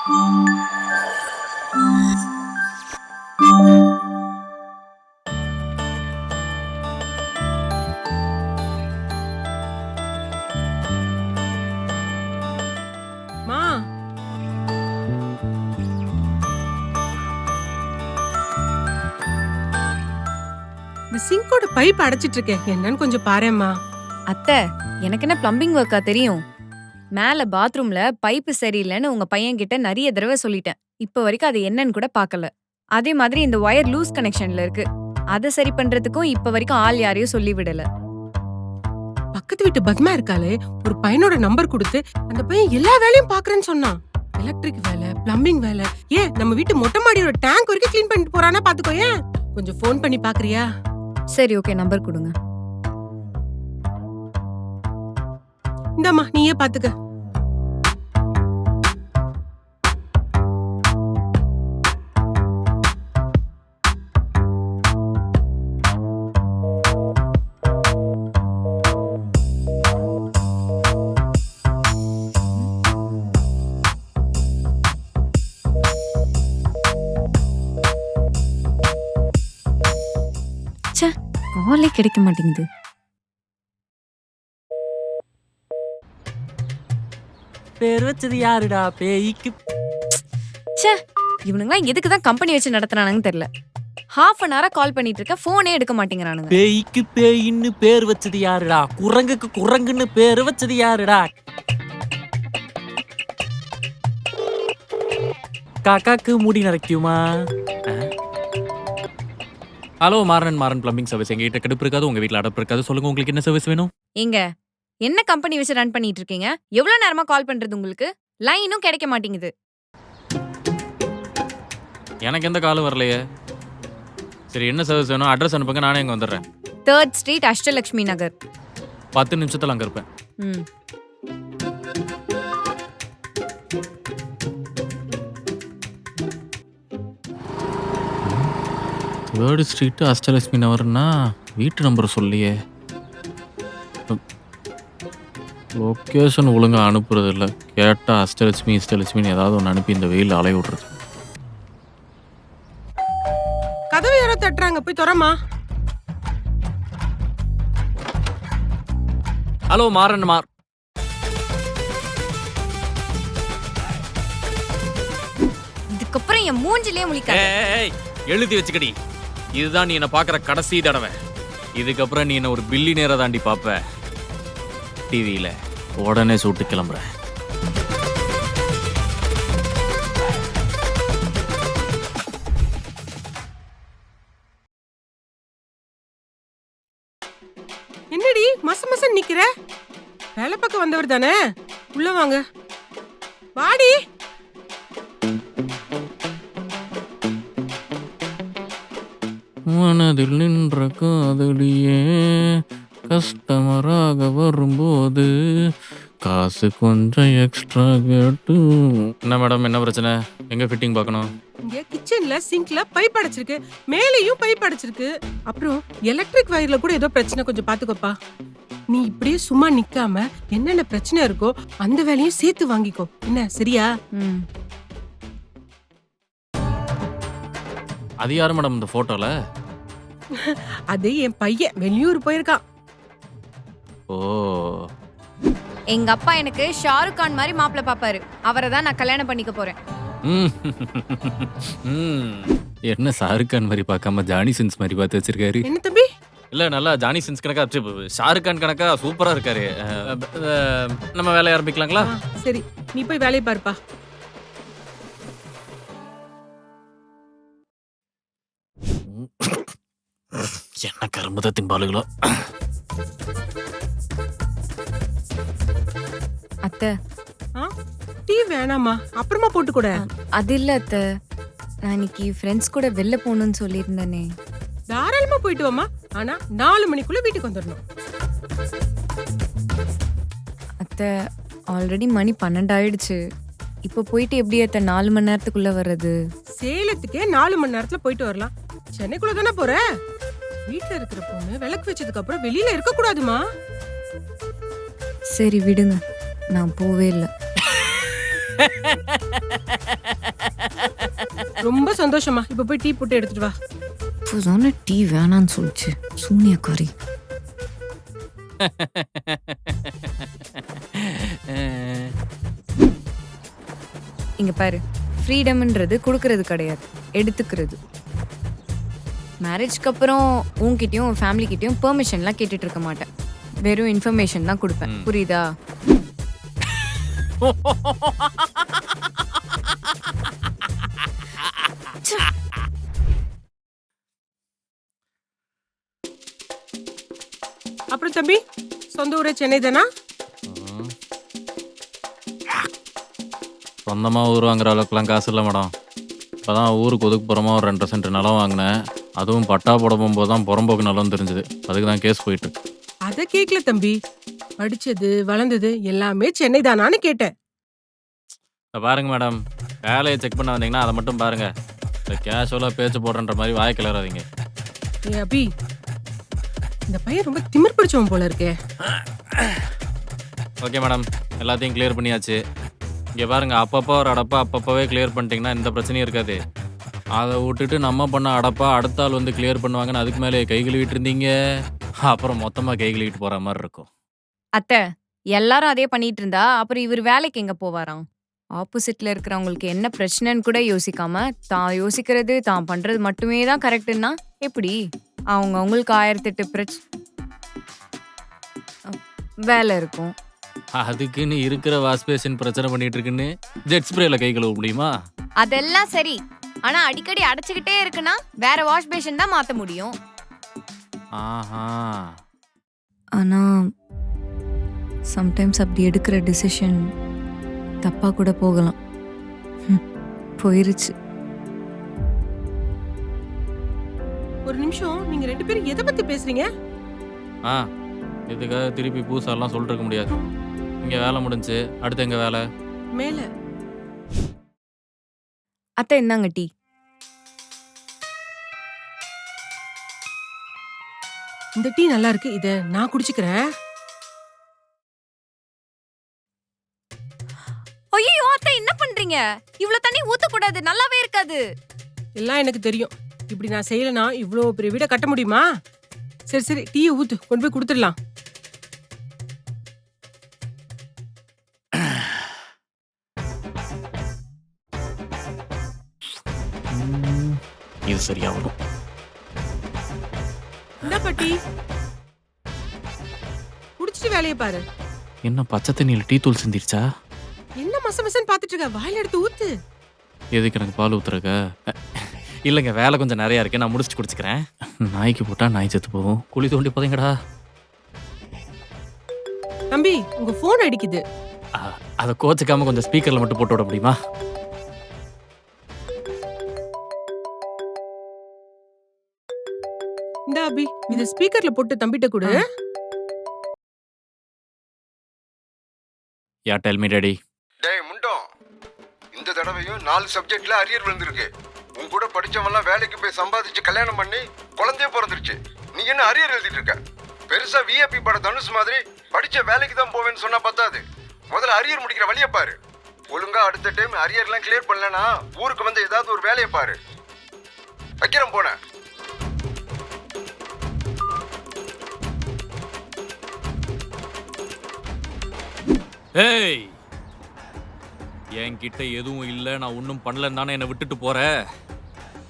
மா, இந்த சிங்கோட பைப் அடைச்சிட்டு இருக்கேன், என்னன்னு கொஞ்சம் பாரேம்மா. அத்தை, எனக்கு என்ன பிளம்பிங் ஒர்க்கா தெரியும்? மேல பாத்ரூம்ல பைப்பு சரியில்லைன்னு உங்க பையன் கிட்ட நிறைய தடவை சொல்லிட்டேன். இப்ப வரைக்கும் அது என்னன்னு கூட பார்க்கல. அதே மாதிரி இந்த ஒயர் லூஸ் கனெக்ஷன்ல இருக்கு. அதை சரி பண்றதுக்கும் இப்ப வரைக்கும் ஆள் யாரையும் சொல்லி விடல. பக்கத்து வீட்டு பத்மா இருக்காளே, ஒரு பையனோட நம்பர் கொடுத்து அந்த பையன் எல்லா வேலையும் பாக்குறேன்னு சொன்னான். எலக்ட்ரிக் வேலை, பிளம்பிங் வேலை, ஏன் நம்ம வீட்டு மொட்டை மாடியோட டேங்க் வரைக்கும் க்ளீன் பண்ணிட்டு போறானா பாத்துக்கோ. ஏன் கொஞ்சம் ஃபோன் பண்ணி பாக்குறியா? சரி, ஓகே, நம்பர் கொடுங்க. இந்தாம்மா, நீயே பாத்துக்க. காலே கிடைக்க மாட்டேங்குது. பேர் வச்சது யாருடா பேய்க்கு? ச்சே, இவனுங்களாம் எதுக்கு தான் கம்பெனி வச்சு நடத்துறானுங்கன்னு தெரியல. ஹாஃப் அன் ஹவரா கால் பண்ணிட்டு இருக்க, போனே எடுக்க மாட்டேங்கிறானுங்க. பேய்க்கு பேயின்னு பேர் வச்சது யாருடா? குரங்குக்கு குரங்குன்னு பேர் வச்சது யாருடா? காக்காக்கு முடி நரைக்குமா? Hello, Maran plumbing service. எங்ககிட்ட கடுப்பு இருக்காது, உங்க வீட்ல அடப்பு இருக்காது. சொல்லுங்க, உங்களுக்கு என்ன சர்வீஸ் வேணும்? எங்க என்ன கம்பெனி வச்சு ரன் பண்ணிட்டு இருக்கீங்க? எவ்வளவு நேரமா கால் பண்றது உங்களுக்கு? லைனும் கிடைக்க மாட்டேங்குது. எனக்கு எந்த காலும் வரலையே. சரி, என்ன சர்வீஸ் வேணும்? அட்ரஸ் அனுப்புங்க, நானே இங்க வந்துடுறேன். 3rd ஸ்ட்ரீட், அஷ்டலட்சுமி நகர். 10 நிமிஷத்துல அங்க இருப்பேன். ம். தேர்ட் ஸ்ட்ரீட், அஷ்டலட்சுமி நகர்னா வீட்டு நம்பர் சொல்லியே. லொக்கேஷன் ஒழுங்காக அனுப்புறது இல்லை. கேட்டால் அஷ்டலட்சுமின்னு ஏதாவது ஒன்று அனுப்பி இந்த வெயில் அலைய விடுறது. கதவை யாரோ தட்டுறாங்க, போய் தொறமா. ஹலோ, மாறன். இதுக்கப்புறம் என் மூஞ்சிலே முழிக்காத. எழுதி வச்சுக்கடி, இதுதான் நீ என்ன பார்க்குற கடைசி தடவை. இதுக்கப்புறம் நீ என்ன ஒரு பில்லி நேரம் தாண்டி பார்ப்ப டிவியில். உடனே சூட்டு கிளம்புறேன். என்னடி மச நிக்கிற? வேலை பக்கம் வந்தவர் தானே, உள்ள வாங்க. வாடி. மனதில் நின்ற காதலியே கஸ்டமராக வரும்போது காசு கொஞ்சம் எக்ஸ்ட்ரா கேட்டு. என்ன மேடம், என்ன பிரச்சனை? எங்க ஃபிட்டிங் பார்க்கணும்? இங்க கிச்சன்ல சிங்க்ல பைப் அடைச்சிருக்கு, மேலேயும் பைப் அடைச்சிருக்கு. அப்புறம் எலக்ட்ரிக் வயர்ல கூட ஏதோ பிரச்சனை, கொஞ்சம் பாத்துக்கோப்பா. நீ இப்படியே சும்மா நிக்காம என்னென்ன பிரச்சனை இருக்கோ அந்த வேலையும் சேர்த்து வாங்கிக்கோ, என்ன சரியா? அது யாரு மேடம் இந்த போட்டோல? அது என் பையன், வெளியூர் போயிருக்கான். ஓ, எங்க அப்பா எனக்கு ஷாருக் கான் மாதிரி மாப்பிள்ள பாப்பாரு. அவரை தான் நான் கல்யாணம் பண்ணிக்க போறேன். என்ன ஷாருக் கான் மாதிரி பார்க்காம ஜானி சின்ஸ் மாதிரி பார்த்து வச்சிருக்காரு? என்ன தம்பி? இல்ல, நல்லா ஜானி சின்ஸ் கணக்கா, ஷாருக் கான் கணக்கா சூப்பரா இருக்காரு. நம்ம வேலைய ஆரம்பிக்கலாங்களா? சரி, நீ போய் வேலையை பாருப்பா. என்ன கரும்புத திம்பாலுகளோ. அத்தை, டீ வேணாமா, அப்புறமா போட்டு கூட. அது இல்ல அத்தை, நான் இன்னைக்கு ஃப்ரெண்ட்ஸ் கூட வெளில போகணும்னு சொல்லியிருந்தேனே. தாராளமா போயிட்டு வாமா, ஆனா 4 மணிக்குள்ள வீட்டுக்கு வந்துடணும். அத்தை, ஆல்ரெடி மணி 12 ஆயிடுச்சு. இப்போ போயிட்டு எப்படி அத்தை 4 மணி நேரத்துக்குள்ள வர்றது? சேலத்துக்கே 4 மணி நேரத்துல போயிட்டு வரலாம். சென்னைக்குள்ள தானே போற? வீட்டுல இருக்கிற பொண்ணு விளக்கு வச்சதுக்கு அப்புறம் வெளியில இருக்க கூடாதுமா. சரி விடுங்க, நான் போவே இல்லை. ரொம்ப சந்தோஷமா. இப்ப போய் டீ போட்டு எடுத்துட்டு வா. இப்போதானே டீ வேணான்னு சொல்லிச்சு சூனியக்காரி. இங்க பாரு, ஃப்ரீடம்ன்றது கொடுக்கறது கிடையாது, எடுத்துக்கிறது. மேரேஜ்க்கு அப்புறம் உன்கிட்டயும் உன் ஃபேமிலி கிட்டயும் பெர்மிஷன்லாம் கேட்டுட்டு இருக்க மாட்டேன். வெறும் இன்ஃபர்மேஷன் தான் கொடுப்பேன். புரியுதா? அப்புறம் தம்பி, சொந்த ஊரே சென்னை தானா? சொந்தமா ஊர் வாங்குற அளவுக்குலாம் காசு இல்லை மேடம். இப்போதான் ஊருக்கு ஒதுக்குப்புறமா ஒரு 2 சென்ட் நிலம் வாங்கினேன். அதுவும் பட்டா போட போகும்போது தான் புறம்போக்கு நிலம் தெரிஞ்சுது. அதுக்கு தான் கேஸ் போயிட்டு இருக்கு. அத கேக்கல தம்பி. படிச்சது வளர்ந்தது எல்லாமே சென்னை தானான்னு கேட்டேன். பாருங்க மேடம், வேலையை செக் பண்ண வந்தீங்கன்னா அதை மட்டும் பாருங்க. இந்த கேஷுவலாக பேச்சு போடுறன்ற மாதிரி வாய் கிளறாதீங்க. ஏ அபி, இந்த பையன் ரொம்ப திமிர் பிடிச்சவன் போல இருக்கே. ஓகே மேடம், எல்லாத்தையும் கிளியர் பண்ணியாச்சு. இங்கே பாருங்க, அப்பப்போ ஒரு அடப்பா அப்பப்போவே கிளியர் பண்ணிட்டீங்கன்னா எந்த பிரச்சனையும் இருக்காது. அதை விட்டுட்டு நம்ம பண்ண அடப்பா அடுத்த ஆள் வந்து கிளியர் பண்ணுவாங்கன்னு அதுக்கு மேலே கை கழுவிட்டு இருந்தீங்க, அப்புறம் மொத்தமாக கை கழுவிட்டு போகிற மாதிரி இருக்கும். அத்தை, எல்லாரும் அதே பண்ணிட்டு இருந்தா அப்புறம் இவர் வேலைக்கு எங்க போவாராம்? ஆப்போசிட்ல இருக்கிறவங்களுக்கு என்ன பிரச்சனைன்னு கூட யோசிக்காம தான் யோசிக்கிறது தான் பண்றது மட்டுமே தான் கரெக்டுன்னா எப்படி? அவங்க அவங்களுக்கு 1008 வேலை இருக்கும். அதுக்குன்னு இருக்கிற வாஷ் பேஷன் பிரச்சனை பண்ணிட்டு இருக்குன்னு ஜெட் ஸ்ப்ரேல கை கழுவ முடியுமா? அதெல்லாம் சரி, ஆனா அடிக்கடி அடைச்சுக்கிட்டே இருக்குன்னா வேற வாஷ் பேஷன் தான் மாத்த முடியும். ஆஹா, ஆனா சம்டைம்ஸ் அப்படி எடுக்கிற டிசிஷன் தப்பா கூட போகலாம். போயிருச்சு. ஒரு நிமிஷம், நீங்க 2 பேரும் எதை பத்தி பேசுறீங்க? இதுக்காக திருப்பி பூசாலாம் சொல்லிட்டு இருக்க முடியாது. இங்கே வேலை முடிஞ்சு அடுத்து எங்க வேலை? மேல. அத்தை இந்தாங்க டீ. இந்த டீ நல்லா இருக்கு, இத நான் குடிச்சுக்கிறேன். ஐயோ அத்தை, என்ன பண்றீங்க? இவ்வளவு தண்ணி ஊத்த கூடாது, நல்லாவே இருக்காது. எல்லாம் எனக்கு தெரியும். இப்படி நான் செய்யலனா இவ்ளோ பெரிய வீட கட்ட முடியுமா? சரி சரி, டீயை ஊத்து, கொண்டு போய் கொடுத்துடலாம். இது சரியாகும். என்ன பாட்டி, குடிச்சிட்டு வேலையை பாரு. என்ன பச்சை தண்ணியில் டீ தூள் சிந்திருச்சா? என்ன மசமசன்னு பாத்துட்டு இருக்க? வாயில எடுத்து ஊத்து. எதுக்கு எனக்கு பால் ஊத்துறக்க? இல்லைங்க, வேலை கொஞ்சம் நிறையா இருக்கு, நான் முடிச்சுட்டு குடிச்சுக்கிறேன். நாய்க்கு போட்டா நாய் செத்து போகும். குழி தோண்டி போதீங்கடா. தம்பி, உங்க போன் அடிக்குது. அதை கோச்சுக்காம கொஞ்சம் ஸ்பீக்கர்ல மட்டும் போட்டு விட முடியுமா? இந்த அபி, இத ஸ்பீக்கர்ல போட்டு தம்பிட்ட கொடு. யா டெல் மீ டாடி. டேய் முண்டம், இந்த தடவையும் 4 சப்ஜெக்ட்ல அரியர் விழுந்திருக்கு. உன் கூட படிச்சவன்லாம் வேலைக்கு போய் சம்பாதிச்சு கல்யாணம் பண்ணி குழந்தைய பிறந்துருச்சு. நீ என்ன அரியர் எழுதிட்டு இருக்க? பெருசா விஐபி பட தனுஷ் மாதிரி படிச்ச வேலைக்கு தான் போவேன்னு சொன்னா பத்தாது. முதல்ல அரியர் முடிக்கிற வழியை பாரு. ஒழுங்கா அடுத்த டைம் அரியர்லாம் கிளியர் பண்ணலனா ஊருக்கு வந்து ஏதாவது ஒரு வேலையை பாரு. வைக்கிறேன் போன. ஏய், என்கிட்ட எதுவும் இல்லை, நான் ஒன்றும் பண்ணலன்னு தானே என்னை விட்டுட்டு போற?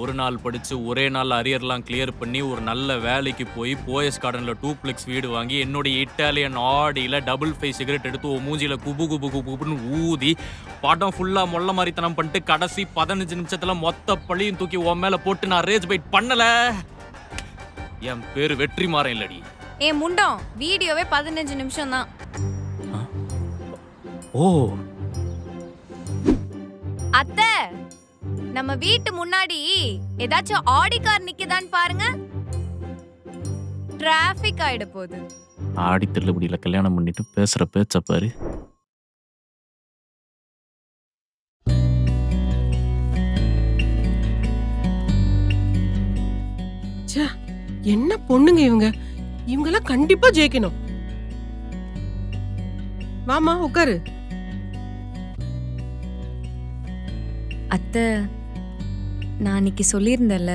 ஒரு நாள் படிச்சு ஒரே நாள் அரியர்லாம் கிளியர் பண்ணி ஒரு நல்ல வேலைக்கு போய் போயஸ் கார்டனில் 2 வீடு வாங்கி என்னுடைய இட்டாலியன் ஆடியில் டபுள் 5 சிகரெட் எடுத்து ஓ மூஞ்சியில் குபு குபு குபுன்னு ஊதி படம் ஃபுல்லாக மொல்ல மாதிரித்தனம் பண்ணிட்டு கடைசி 15 நிமிஷத்தில் மொத்த பழியும் தூக்கி உன் மேலே போட்டு நான் ரேஜ் பைட் பண்ணல. என் பேரு வெற்றி மாறேன் இல்லடி. ஏ முண்டம், வீடியோவே 15 நிமிஷம் தான். ஓ அத்தை, நம்ம வீட்டு முன்னாடி ஏதாச்சும் ஆடி கார் நிக்குதான்னு பாருங்க. டிராபிக் ஆயிட போகுது. ஆடி தள்ளுபடியில கல்யாணம் பண்ணிட்டு பேசுற பேச்ச பாரு. என்ன பொண்ணுங்க இவங்க, இவங்கெல்லாம் கண்டிப்பா ஜெயிக்கணும். வாமா உட்காரு. அத்தை, நான் அன்னைக்கு சொல்லியிருந்தேன்ல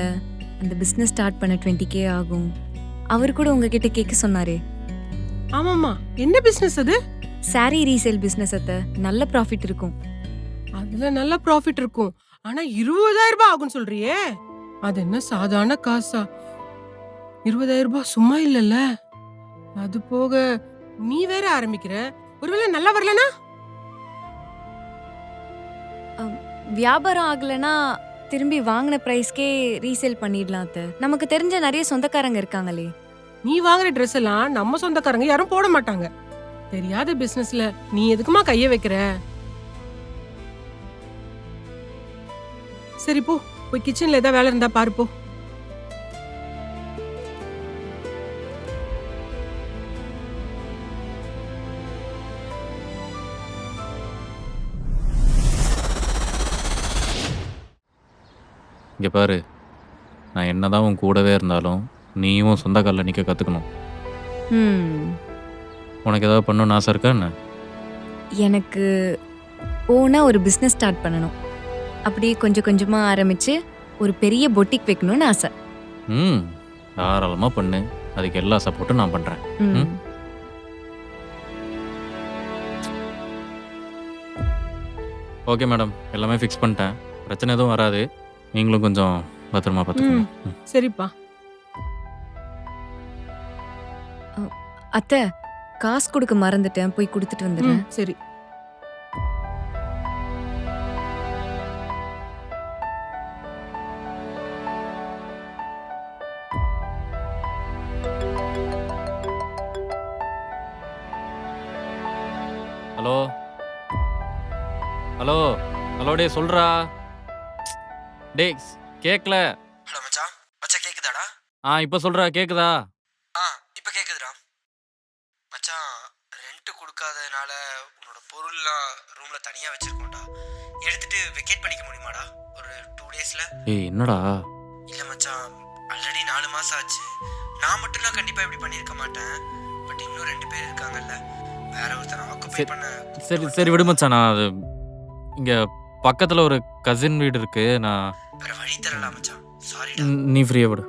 அந்த பிஸ்னஸ் ஸ்டார்ட் பண்ண 20K ஆகும். அவர் கூட உங்ககிட்ட கேட்க சொன்னாரே. ஆமாமா, என்ன பிசினஸ் அது? சாரி ரீசேல் பிஸ்னஸ் அத்தை. நல்ல ப்ராஃபிட் இருக்கும். அதுல நல்ல ப்ராஃபிட் இருக்கும். ஆனா 20,000 ரூபாய் ஆகும் சொல்றியே, அது என்ன சாதாரண காசா? 20,000 ரூபாய் சும்மா இல்லல்ல. அது போக நீ வேற ஆரம்பிக்கிற, ஒருவேளை நல்லா வரலனா? வியாபாரம் ஆகலைன்னா திரும்பி வாங்கின ப்ரைஸ்க்கே ரீசேல் பண்ணிடலாம் அத்தை. நமக்கு தெரிஞ்ச நிறைய சொந்தக்காரங்க இருக்காங்களே. நீ வாங்குற ட்ரெஸ் எல்லாம் நம்ம சொந்தக்காரங்க யாரும் போட மாட்டாங்க. தெரியாத பிசினஸ்ல நீ எதுக்குமா கைய வைக்கிற? சரி போ, போய் கிச்சன்ல ஏதாவது வேலை இருந்தா பாரு போ. இங்கே பாரு, நான் என்னதான் உன் கூடவே இருந்தாலும் நீயும் சொந்த காலில் நிற்க கற்றுக்கணும். உனக்கு ஏதாவது பண்ணணும்னு ஆசை இருக்கா என்ன? எனக்கு ஓனா ஒரு பிஸ்னஸ் ஸ்டார்ட் பண்ணணும். அப்படியே கொஞ்சம் கொஞ்சமா ஆரம்பிச்சு ஒரு பெரிய பொட்டிக் வைக்கணும்னு ஆசை. தாராளமாக பண்ணு, அதுக்கு எல்லா சப்போர்ட்டும் நான் பண்ணுறேன். ம். ஓகே மேடம், எல்லாமே ஃபிக்ஸ் பண்ணிட்டேன். பிரச்சனை எதுவும் வராது. நீங்களும் கொஞ்சம் பத்திரமா பார்த்துக்கோங்க. சரிப்பா. அத்தை, காசு கொடுக்க மறந்துட்டேன், போய் கொடுத்துட்டு வந்துடுறேன். சரி. ஹலோ ஹலோ ஹலோ, டே சொல்றா. டே கேட்கல. ஹலோ மச்சான். மச்சான் கேக்குதாடா? இப்போ சொல்றா, கேக்குதா? இப்போ கேக்குதுடா. மச்சான், ரெண்ட் கொடுக்காதனால உன்னோட பொருள்லாம் ரூம்ல தனியா வச்சிருக்கோம்டா. எடுத்துட்டு வெக்கேட் பண்ணிக்க முடியுமாடா ஒரு 2 டேஸ்ல? ஏய் என்னடா? இல்ல மச்சான், ஆல்ரெடி 4 மாசம் ஆச்சு. நான் மட்டும்லாம் கண்டிப்பா இப்படி பண்ணிருக்க மாட்டேன். பட் இன்னும் 2 பேர் இருக்காங்கல்ல, வேற ஒருத்தனை ஆக்குபை பண்ண. சரி சரி விடு மச்சான். நான் அது இங்க பக்கத்துல ஒரு கசின் வீடு இருக்கு. நான் வேற வழி தரலாம் மச்சான். சாரிடா. நீ ஃப்ரீயா விடு.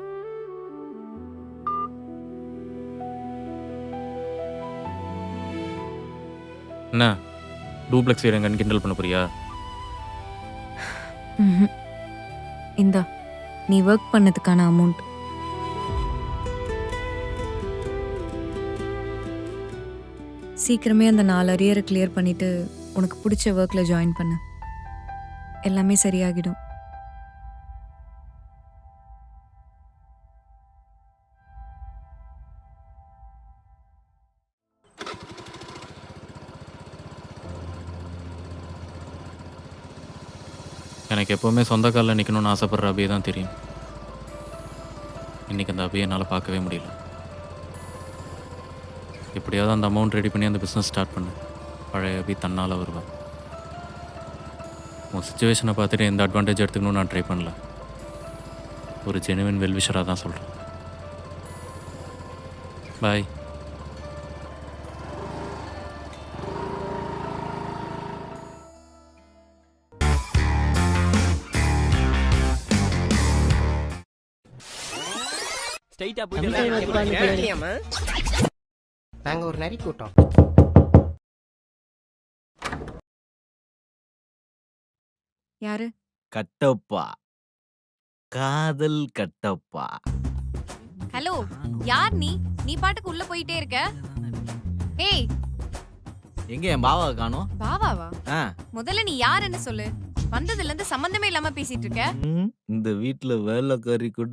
என்ன டூப்ளெக்ஸ் வீடு எங்கன்னு கிண்டல் பண்ண போறியா? ம்ஹும். இந்தா, நீ ஒர்க் பண்ணதுக்கான அமௌண்ட். சீக்கிரமே அந்த 4 அரியரை கிளியர் பண்ணிட்டு உனக்கு பிடிச்ச ஒர்க்ல ஜாயின் பண்ணு. எல்லாமே சரியாகிடும். எனக்கு எப்போவுமே சொந்த காலில் நிற்கணும்னு ஆசைப்படுற அபியை தான் தெரியும். இன்றைக்கி அந்த அபியை என்னால் பார்க்கவே முடியல. எப்படியாவது அந்த அமௌண்ட் ரெடி பண்ணி அந்த பிஸ்னஸ் ஸ்டார்ட் பண்ணு. பழைய அபி தன்னால் வருவா. உன் சுச்சுவேஷனை பார்த்துட்டு எந்த அட்வான்டேஜ் எடுத்துக்கணும்னு நான் ட்ரை பண்ணல. ஒரு ஜெனுவின் வெல்விஷராக தான் சொல்கிறேன். பாய். நாங்க ஒரு நரி கூட்டம். யாரு? கட்டப்பா, காதல் கட்டப்பா. ஹலோ, யார் நீ? நீ பாட்டுக்கு உள்ள போயிட்டே இருக்க. ஏய், எங்க என் பாவா காணோம்? பாவாவா? ஆ, முதல்ல நீ யாருன்னு சொல்லு. வந்ததுல இருந்து சம்பந்தமே இல்லாம பேசிட்டு இருக்க. இந்த வீட்டுல வேலைக்காரி கூட